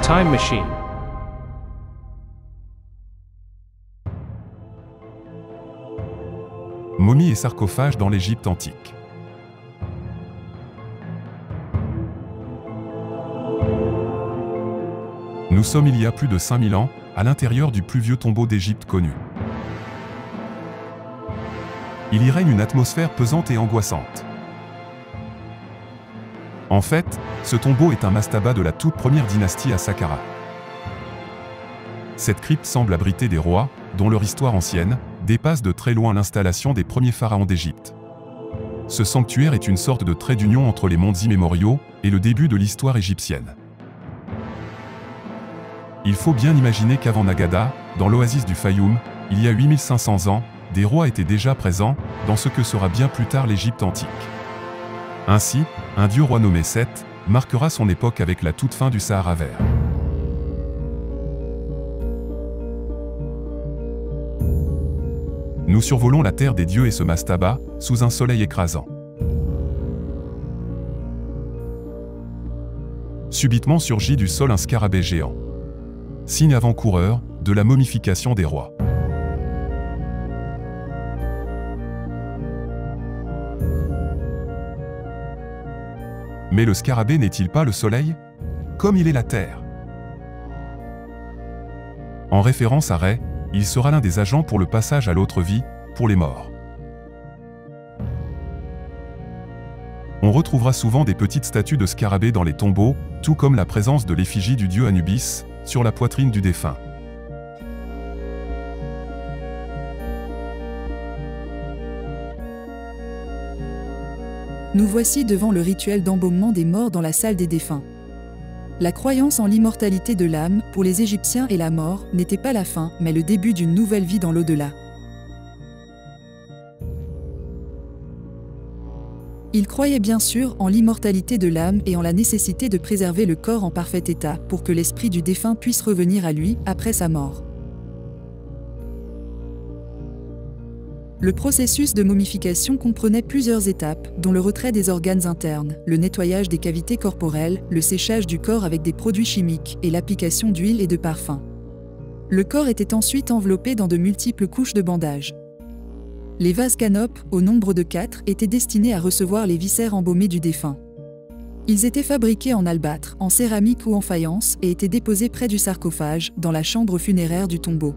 time machine. Momies et sarcophages dans l'Égypte antique. Nous sommes il y a plus de 5000 ans, à l'intérieur du plus vieux tombeau d'Égypte connu. Il y règne une atmosphère pesante et angoissante. En fait, ce tombeau est un mastaba de la toute première dynastie à Saqqara. Cette crypte semble abriter des rois, dont leur histoire ancienne dépasse de très loin l'installation des premiers pharaons d'Égypte. Ce sanctuaire est une sorte de trait d'union entre les mondes immémoriaux et le début de l'histoire égyptienne. Il faut bien imaginer qu'avant Nagada, dans l'oasis du Fayoum, il y a 8500 ans, des rois étaient déjà présents dans ce que sera bien plus tard l'Égypte antique. Ainsi, un dieu roi nommé Seth marquera son époque avec la toute fin du Sahara vert. Nous survolons la terre des dieux et ce mastaba, sous un soleil écrasant. Subitement surgit du sol un scarabée géant. Signe avant-coureur de la momification des rois. Mais le scarabée n'est-il pas le soleil, comme il est la terre? En référence à Ré, il sera l'un des agents pour le passage à l'autre vie, pour les morts. On retrouvera souvent des petites statues de scarabées dans les tombeaux, tout comme la présence de l'effigie du dieu Anubis sur la poitrine du défunt. Nous voici devant le rituel d'embaumement des morts dans la salle des défunts. La croyance en l'immortalité de l'âme, pour les Égyptiens et la mort, n'était pas la fin, mais le début d'une nouvelle vie dans l'au-delà. Ils croyaient bien sûr en l'immortalité de l'âme et en la nécessité de préserver le corps en parfait état pour que l'esprit du défunt puisse revenir à lui après sa mort. Le processus de momification comprenait plusieurs étapes, dont le retrait des organes internes, le nettoyage des cavités corporelles, le séchage du corps avec des produits chimiques et l'application d'huile et de parfums. Le corps était ensuite enveloppé dans de multiples couches de bandage. Les vases canopes, au nombre de 4, étaient destinés à recevoir les viscères embaumés du défunt. Ils étaient fabriqués en albâtre, en céramique ou en faïence et étaient déposés près du sarcophage, dans la chambre funéraire du tombeau.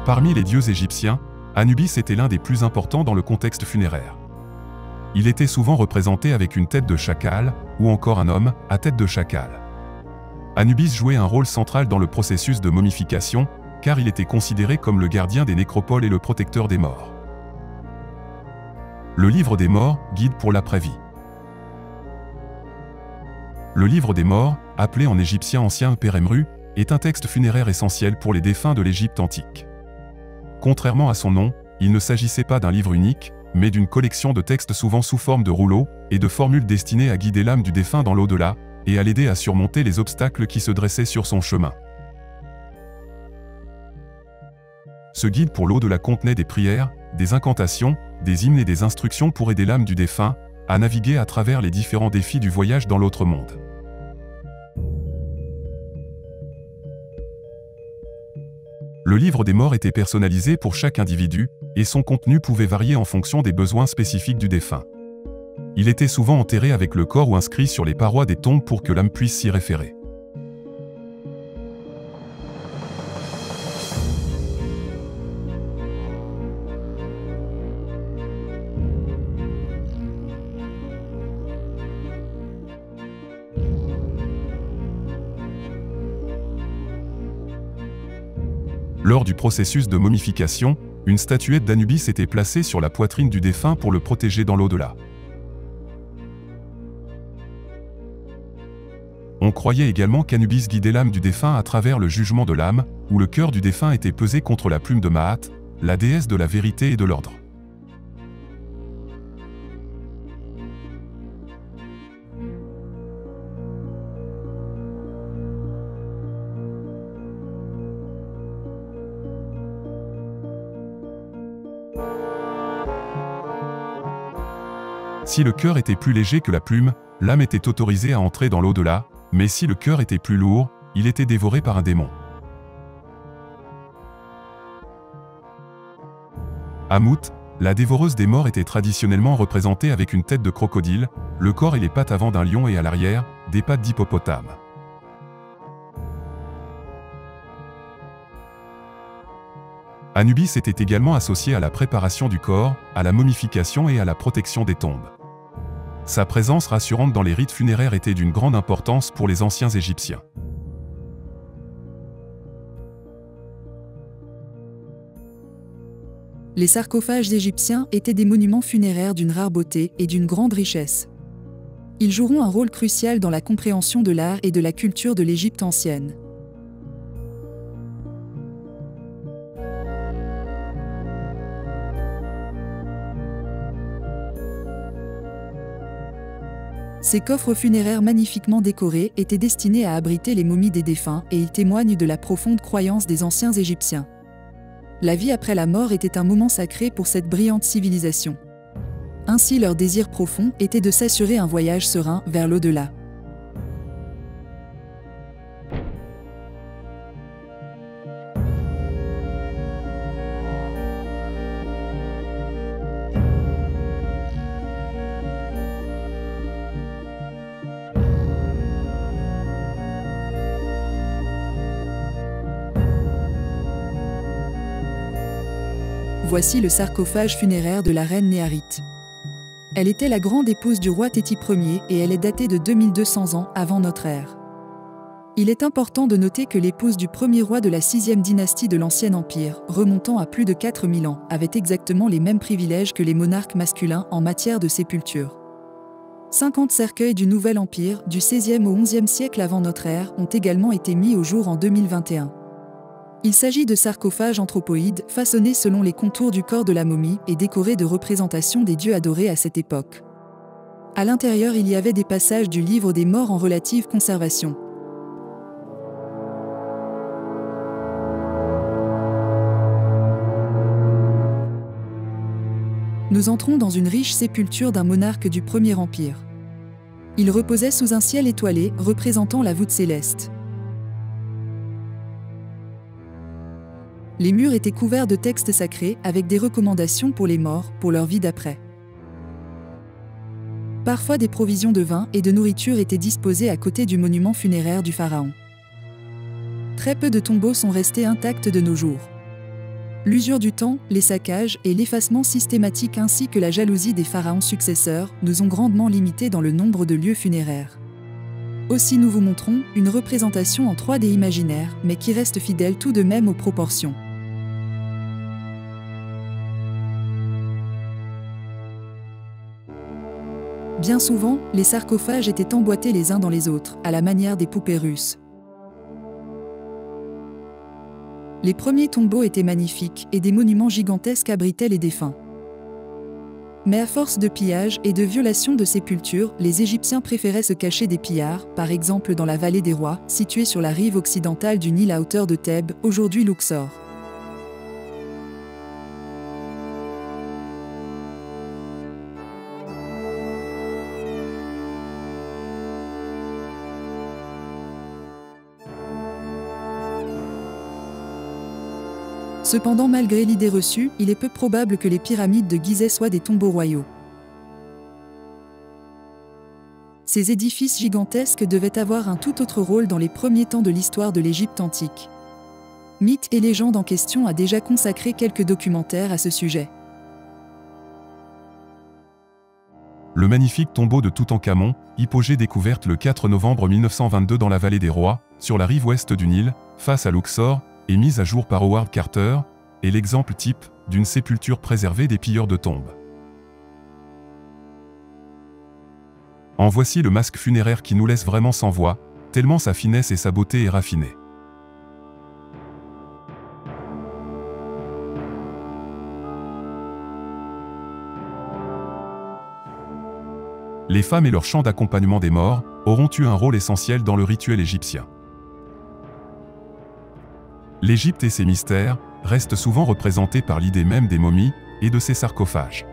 Parmi les dieux égyptiens, Anubis était l'un des plus importants dans le contexte funéraire. Il était souvent représenté avec une tête de chacal, ou encore un homme à tête de chacal. Anubis jouait un rôle central dans le processus de momification, car il était considéré comme le gardien des nécropoles et le protecteur des morts. Le livre des morts, guide pour l'après-vie. Le livre des morts, appelé en égyptien ancien Peremru, est un texte funéraire essentiel pour les défunts de l'Égypte antique. Contrairement à son nom, il ne s'agissait pas d'un livre unique, mais d'une collection de textes souvent sous forme de rouleaux et de formules destinées à guider l'âme du défunt dans l'au-delà et à l'aider à surmonter les obstacles qui se dressaient sur son chemin. Ce guide pour l'au-delà contenait des prières, des incantations, des hymnes et des instructions pour aider l'âme du défunt à naviguer à travers les différents défis du voyage dans l'autre monde. Le livre des morts était personnalisé pour chaque individu, et son contenu pouvait varier en fonction des besoins spécifiques du défunt. Il était souvent enterré avec le corps ou inscrit sur les parois des tombes pour que l'âme puisse s'y référer. Lors du processus de momification, une statuette d'Anubis était placée sur la poitrine du défunt pour le protéger dans l'au-delà. On croyait également qu'Anubis guidait l'âme du défunt à travers le jugement de l'âme, où le cœur du défunt était pesé contre la plume de Maat, la déesse de la vérité et de l'ordre. Si le cœur était plus léger que la plume, l'âme était autorisée à entrer dans l'au-delà, mais si le cœur était plus lourd, il était dévoré par un démon. Amout, la dévoreuse des morts, était traditionnellement représentée avec une tête de crocodile, le corps et les pattes avant d'un lion et à l'arrière, des pattes d'hippopotame. Anubis était également associé à la préparation du corps, à la momification et à la protection des tombes. Sa présence rassurante dans les rites funéraires était d'une grande importance pour les anciens Égyptiens. Les sarcophages égyptiens étaient des monuments funéraires d'une rare beauté et d'une grande richesse. Ils joueront un rôle crucial dans la compréhension de l'art et de la culture de l'Égypte ancienne. Ces coffres funéraires magnifiquement décorés étaient destinés à abriter les momies des défunts et ils témoignent de la profonde croyance des anciens Égyptiens. La vie après la mort était un moment sacré pour cette brillante civilisation. Ainsi, leur désir profond était de s'assurer un voyage serein vers l'au-delà. Voici le sarcophage funéraire de la reine Néharite. Elle était la grande épouse du roi Téti Ier et elle est datée de 2200 ans avant notre ère. Il est important de noter que l'épouse du premier roi de la 6e dynastie de l'Ancien Empire, remontant à plus de 4000 ans, avait exactement les mêmes privilèges que les monarques masculins en matière de sépulture. 50 cercueils du Nouvel Empire, du 16e au 11e siècle avant notre ère, ont également été mis au jour en 2021. Il s'agit de sarcophages anthropoïdes façonnés selon les contours du corps de la momie et décorés de représentations des dieux adorés à cette époque. À l'intérieur, il y avait des passages du livre des morts en relative conservation. Nous entrons dans une riche sépulture d'un monarque du Premier Empire. Il reposait sous un ciel étoilé représentant la voûte céleste. Les murs étaient couverts de textes sacrés avec des recommandations pour les morts, pour leur vie d'après. Parfois des provisions de vin et de nourriture étaient disposées à côté du monument funéraire du pharaon. Très peu de tombeaux sont restés intacts de nos jours. L'usure du temps, les saccages et l'effacement systématique ainsi que la jalousie des pharaons successeurs nous ont grandement limités dans le nombre de lieux funéraires. Aussi nous vous montrons une représentation en 3D imaginaire, mais qui reste fidèle tout de même aux proportions. Bien souvent, les sarcophages étaient emboîtés les uns dans les autres, à la manière des poupées russes. Les premiers tombeaux étaient magnifiques et des monuments gigantesques abritaient les défunts. Mais à force de pillages et de violations de sépultures, les Égyptiens préféraient se cacher des pillards, par exemple dans la vallée des rois, située sur la rive occidentale du Nil à hauteur de Thèbes, aujourd'hui Luxor. Cependant, malgré l'idée reçue, il est peu probable que les pyramides de Gizeh soient des tombeaux royaux. Ces édifices gigantesques devaient avoir un tout autre rôle dans les premiers temps de l'histoire de l'Égypte antique. Mythes et légendes en question a déjà consacré quelques documentaires à ce sujet. Le magnifique tombeau de Toutankhamon, hypogée découverte le 4 novembre 1922 dans la vallée des rois, sur la rive ouest du Nil, face à Luxor, et mise à jour par Howard Carter, est l'exemple type d'une sépulture préservée des pilleurs de tombes. En voici le masque funéraire qui nous laisse vraiment sans voix, tellement sa finesse et sa beauté est raffinée. Les femmes et leurs chants d'accompagnement des morts auront eu un rôle essentiel dans le rituel égyptien. L'Égypte et ses mystères restent souvent représentés par l'idée même des momies et de ces sarcophages.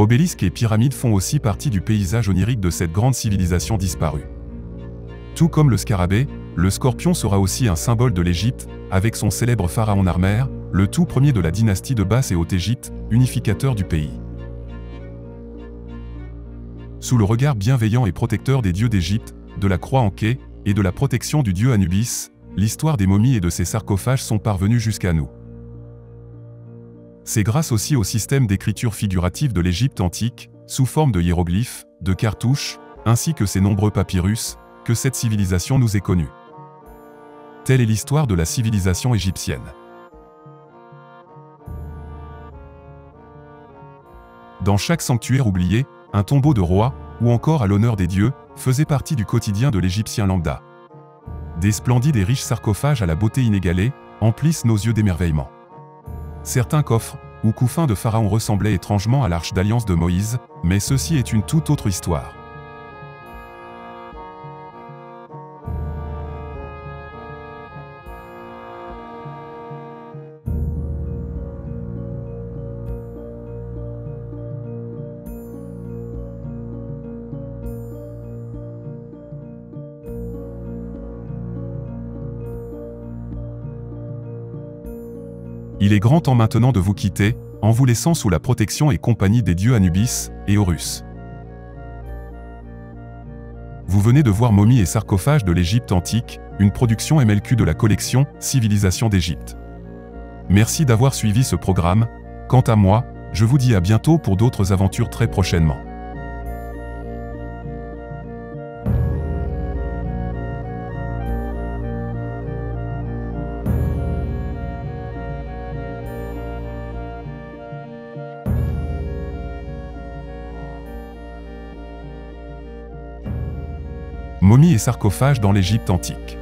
Obélisques et pyramides font aussi partie du paysage onirique de cette grande civilisation disparue. Tout comme le scarabée, le scorpion sera aussi un symbole de l'Égypte, avec son célèbre pharaon Narmer, le tout premier de la dynastie de Basse et Haute-Égypte, unificateur du pays. Sous le regard bienveillant et protecteur des dieux d'Égypte, de la croix en quai, et de la protection du dieu Anubis, l'histoire des momies et de ces sarcophages sont parvenues jusqu'à nous. C'est grâce aussi au système d'écriture figurative de l'Égypte antique, sous forme de hiéroglyphes, de cartouches, ainsi que ses nombreux papyrus, que cette civilisation nous est connue. Telle est l'histoire de la civilisation égyptienne. Dans chaque sanctuaire oublié, un tombeau de roi, ou encore à l'honneur des dieux, faisait partie du quotidien de l'Égyptien lambda. Des splendides et riches sarcophages à la beauté inégalée, emplissent nos yeux d'émerveillement. Certains coffres, ou couffins de pharaons ressemblaient étrangement à l'arche d'alliance de Moïse, mais ceci est une toute autre histoire. Il est grand temps maintenant de vous quitter, en vous laissant sous la protection et compagnie des dieux Anubis et Horus. Vous venez de voir Momies et sarcophages de l'Égypte antique, une production MLQ de la collection Civilisation d'Égypte. Merci d'avoir suivi ce programme. Quant à moi, je vous dis à bientôt pour d'autres aventures très prochainement. Momies et sarcophages dans l'Égypte antique.